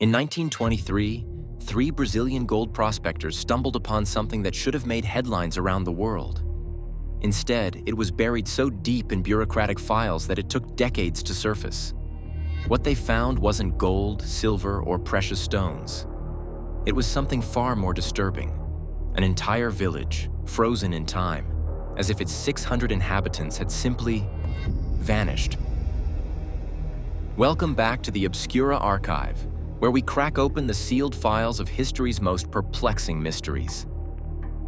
In 1923, three Brazilian gold prospectors stumbled upon something that should have made headlines around the world. Instead, it was buried so deep in bureaucratic files that it took decades to surface. What they found wasn't gold, silver, or precious stones. It was something far more disturbing. An entire village, frozen in time, as if its 600 inhabitants had simply vanished. Welcome back to the Obscura Archive, where we crack open the sealed files of history's most perplexing mysteries.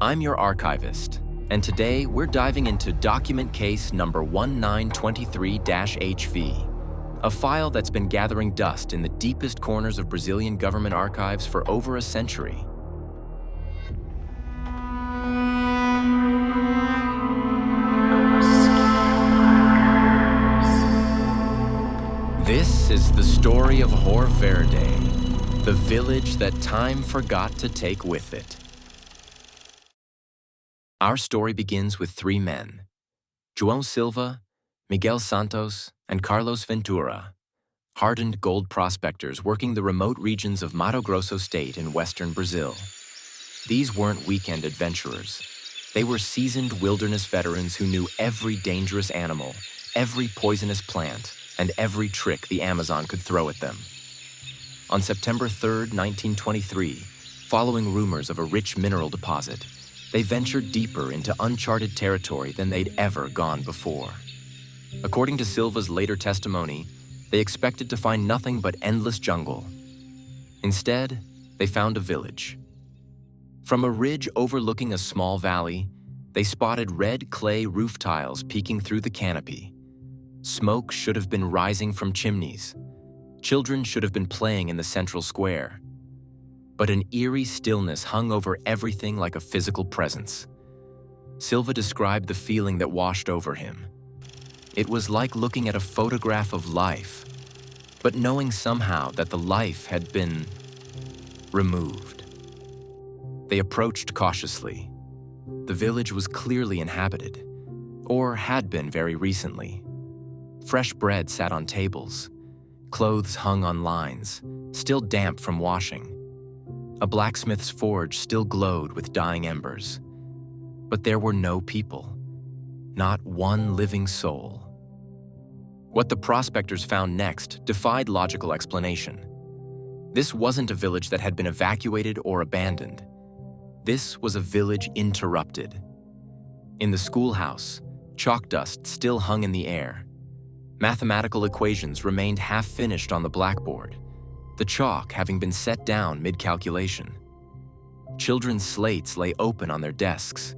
I'm your archivist, and today we're diving into document case number 1923-HV, a file that's been gathering dust in the deepest corners of Brazilian government archives for over a century. This is the story of Hoer Verde, the village that time forgot to take with it. Our story begins with three men, João Silva, Miguel Santos, and Carlos Ventura, hardened gold prospectors working the remote regions of Mato Grosso state in western Brazil. These weren't weekend adventurers. They were seasoned wilderness veterans who knew every dangerous animal, every poisonous plant, and every trick the Amazon could throw at them. On September 3, 1923, following rumors of a rich mineral deposit, they ventured deeper into uncharted territory than they'd ever gone before. According to Silva's later testimony, they expected to find nothing but endless jungle. Instead, they found a village. From a ridge overlooking a small valley, they spotted red clay roof tiles peeking through the canopy. Smoke should have been rising from chimneys. Children should have been playing in the central square. But an eerie stillness hung over everything like a physical presence. Silva described the feeling that washed over him. It was like looking at a photograph of life, but knowing somehow that the life had been removed. They approached cautiously. The village was clearly inhabited, or had been very recently. Fresh bread sat on tables. Clothes hung on lines, still damp from washing. A blacksmith's forge still glowed with dying embers. But there were no people. Not one living soul. What the prospectors found next defied logical explanation. This wasn't a village that had been evacuated or abandoned. This was a village interrupted. In the schoolhouse, chalk dust still hung in the air. Mathematical equations remained half-finished on the blackboard, the chalk having been set down mid-calculation. Children's slates lay open on their desks,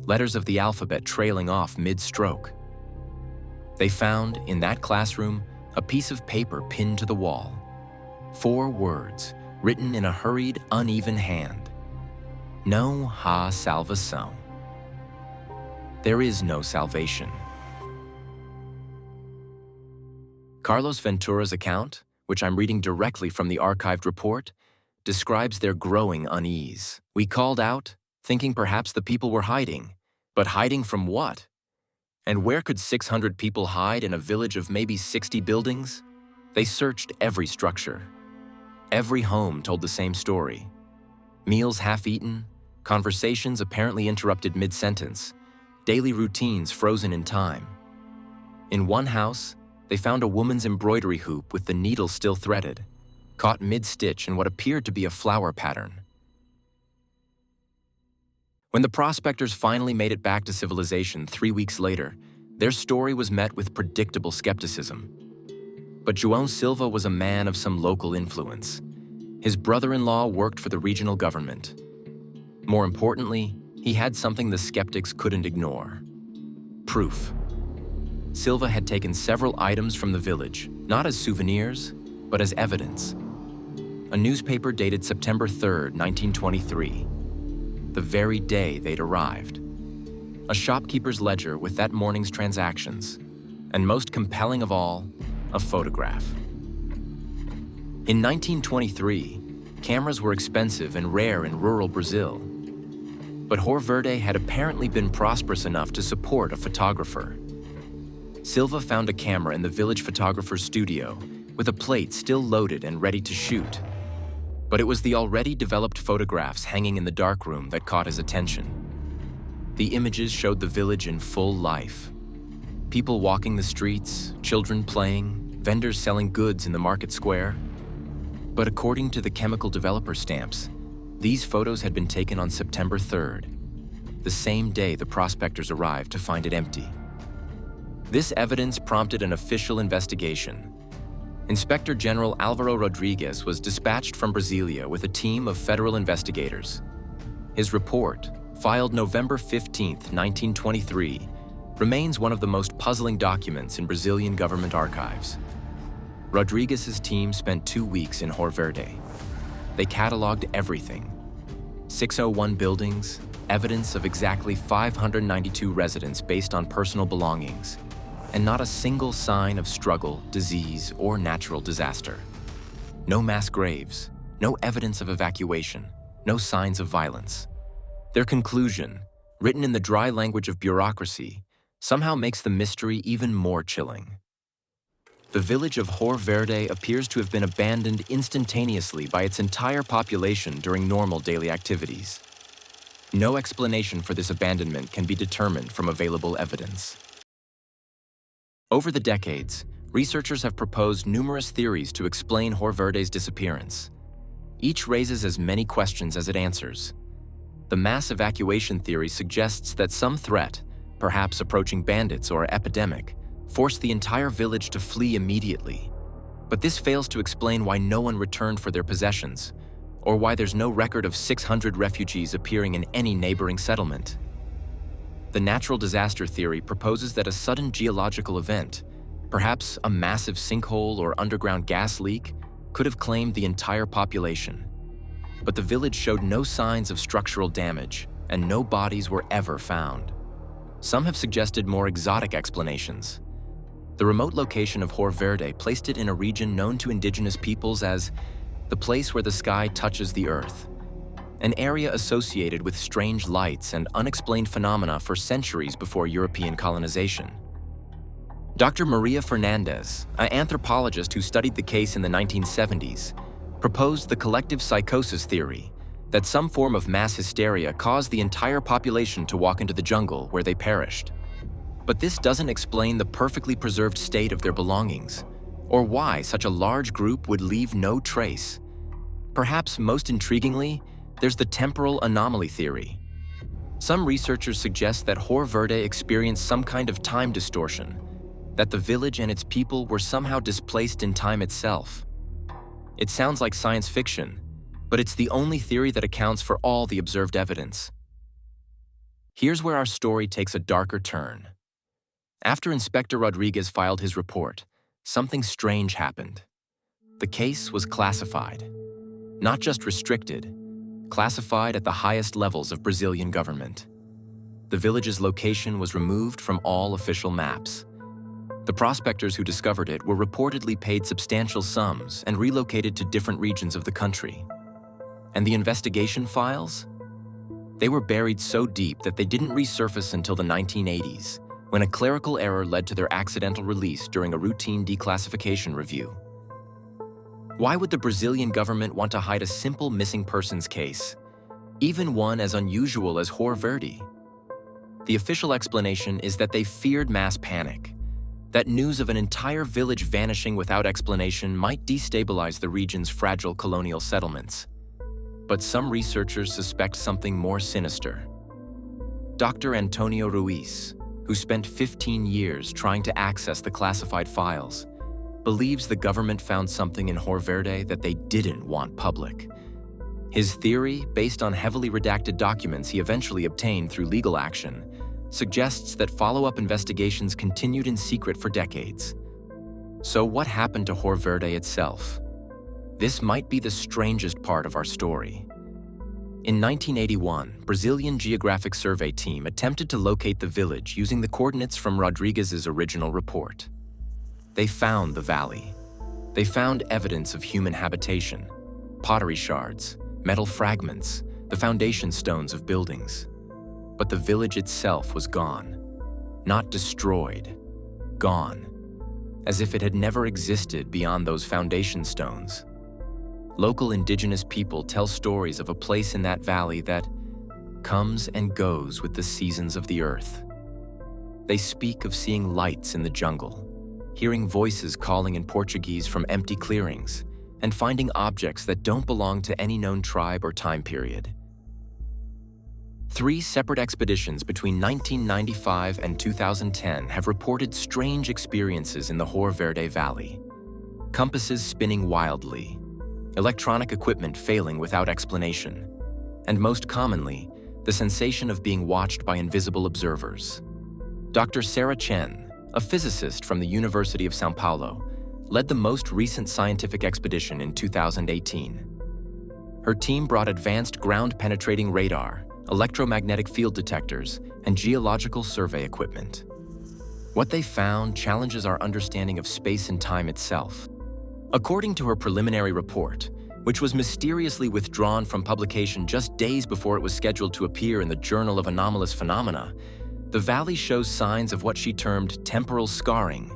letters of the alphabet trailing off mid-stroke. They found, in that classroom, a piece of paper pinned to the wall. 4 words, written in a hurried, uneven hand. No ha salvação. There is no salvation. Carlos Ventura's account, which I'm reading directly from the archived report, describes their growing unease. We called out, thinking perhaps the people were hiding. But hiding from what? And where could 600 people hide in a village of maybe 60 buildings? They searched every structure. Every home told the same story. Meals half-eaten, conversations apparently interrupted mid-sentence, daily routines frozen in time. In one house, they found a woman's embroidery hoop with the needle still threaded, caught mid-stitch in what appeared to be a flower pattern. When the prospectors finally made it back to civilization 3 weeks later, their story was met with predictable skepticism. But João Silva was a man of some local influence. His brother-in-law worked for the regional government. More importantly, he had something the skeptics couldn't ignore: proof. Silva had taken several items from the village, not as souvenirs, but as evidence. A newspaper dated September 3, 1923, the very day they'd arrived. A shopkeeper's ledger with that morning's transactions, and most compelling of all, a photograph. In 1923, cameras were expensive and rare in rural Brazil. But Hoer Verde had apparently been prosperous enough to support a photographer. Silva found a camera in the village photographer's studio with a plate still loaded and ready to shoot. But it was the already developed photographs hanging in the darkroom that caught his attention. The images showed the village in full life. People walking the streets, children playing, vendors selling goods in the market square. But according to the chemical developer stamps, these photos had been taken on September 3rd, the same day the prospectors arrived to find it empty. This evidence prompted an official investigation. Inspector General Álvaro Rodrigues was dispatched from Brasilia with a team of federal investigators. His report, filed November 15, 1923, remains one of the most puzzling documents in Brazilian government archives. Rodrigues' team spent 2 weeks in Hoer Verde. They cataloged everything: 601 buildings, evidence of exactly 592 residents based on personal belongings, and not a single sign of struggle, disease, or natural disaster. No mass graves, no evidence of evacuation, no signs of violence. Their conclusion, written in the dry language of bureaucracy, somehow makes the mystery even more chilling. The village of Hoer Verde appears to have been abandoned instantaneously by its entire population during normal daily activities. No explanation for this abandonment can be determined from available evidence. Over the decades, researchers have proposed numerous theories to explain Hoer Verde's disappearance. Each raises as many questions as it answers. The mass evacuation theory suggests that some threat, perhaps approaching bandits or epidemic, forced the entire village to flee immediately. But this fails to explain why no one returned for their possessions, or why there's no record of 600 refugees appearing in any neighboring settlement. The natural disaster theory proposes that a sudden geological event, perhaps a massive sinkhole or underground gas leak, could have claimed the entire population. But the village showed no signs of structural damage, and no bodies were ever found. Some have suggested more exotic explanations. The remote location of Hoer Verde placed it in a region known to indigenous peoples as the place where the sky touches the earth, an area associated with strange lights and unexplained phenomena for centuries before European colonization. Dr. Maria Fernandez, an anthropologist who studied the case in the 1970s, proposed the collective psychosis theory, that some form of mass hysteria caused the entire population to walk into the jungle where they perished. But this doesn't explain the perfectly preserved state of their belongings, or why such a large group would leave no trace. Perhaps most intriguingly, there's the temporal anomaly theory. Some researchers suggest that Hoer Verde experienced some kind of time distortion, that the village and its people were somehow displaced in time itself. It sounds like science fiction, but it's the only theory that accounts for all the observed evidence. Here's where our story takes a darker turn. After Inspector Rodrigues filed his report, something strange happened. The case was classified. Not just restricted, classified at the highest levels of Brazilian government. The village's location was removed from all official maps. The prospectors who discovered it were reportedly paid substantial sums and relocated to different regions of the country. And the investigation files? They were buried so deep that they didn't resurface until the 1980s, when a clerical error led to their accidental release during a routine declassification review. Why would the Brazilian government want to hide a simple missing persons case, even one as unusual as Hoer Verde? The official explanation is that they feared mass panic, that news of an entire village vanishing without explanation might destabilize the region's fragile colonial settlements. But some researchers suspect something more sinister. Dr. Antonio Ruiz, who spent 15 years trying to access the classified files, believes the government found something in Hoer Verde that they didn't want public. His theory, based on heavily redacted documents he eventually obtained through legal action, suggests that follow-up investigations continued in secret for decades. So what happened to Hoer Verde itself? This might be the strangest part of our story. In 1981, Brazilian Geographic Survey team attempted to locate the village using the coordinates from Rodrigues' original report. They found the valley. They found evidence of human habitation, pottery shards, metal fragments, the foundation stones of buildings. But the village itself was gone. Not destroyed, gone. As if it had never existed beyond those foundation stones. local indigenous people tell stories of a place in that valley that comes and goes with the seasons of the earth. They speak of seeing lights in the jungle, hearing voices calling in Portuguese from empty clearings, and finding objects that don't belong to any known tribe or time period. 3 separate expeditions between 1995 and 2010 have reported strange experiences in the Hoer Verde Valley. Compasses spinning wildly, electronic equipment failing without explanation, and most commonly, the sensation of being watched by invisible observers. Dr. Sarah Chen, a physicist from the University of São Paulo, led the most recent scientific expedition in 2018. Her team brought advanced ground-penetrating radar, electromagnetic field detectors, and geological survey equipment. What they found challenges our understanding of space and time itself. According to her preliminary report, which was mysteriously withdrawn from publication just days before it was scheduled to appear in the Journal of Anomalous Phenomena, the valley shows signs of what she termed temporal scarring,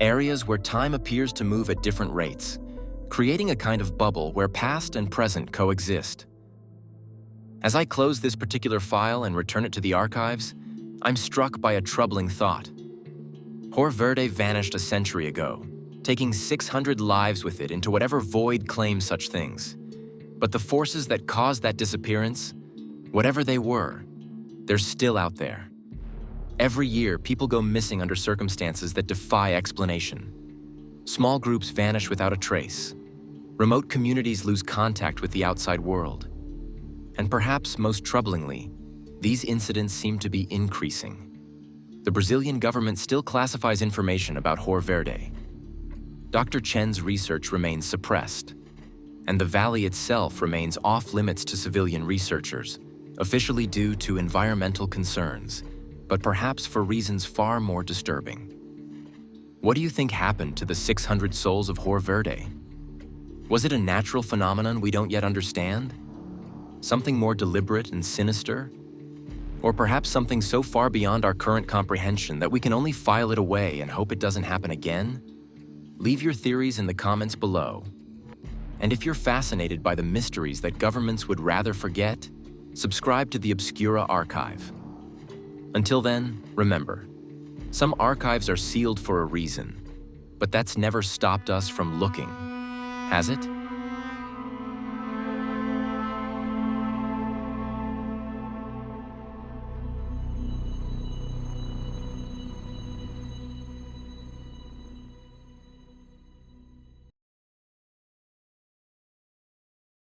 areas where time appears to move at different rates, creating a kind of bubble where past and present coexist. As I close this particular file and return it to the archives, I'm struck by a troubling thought. Hoer Verde vanished a century ago, taking 600 lives with it into whatever void claims such things. But the forces that caused that disappearance, whatever they were, they're still out there. Every year, people go missing under circumstances that defy explanation. Small groups vanish without a trace. Remote communities lose contact with the outside world. And perhaps most troublingly, these incidents seem to be increasing. The Brazilian government still classifies information about Hoer Verde. Dr. Chen's research remains suppressed, and the valley itself remains off-limits to civilian researchers, officially due to environmental concerns, but perhaps for reasons far more disturbing. What do you think happened to the 600 souls of Hoer Verde? Was it a natural phenomenon we don't yet understand? Something more deliberate and sinister? Or perhaps something so far beyond our current comprehension that we can only file it away and hope it doesn't happen again? Leave your theories in the comments below. And if you're fascinated by the mysteries that governments would rather forget, subscribe to the Obscura Archive. Until then, remember, some archives are sealed for a reason, but that's never stopped us from looking, has it?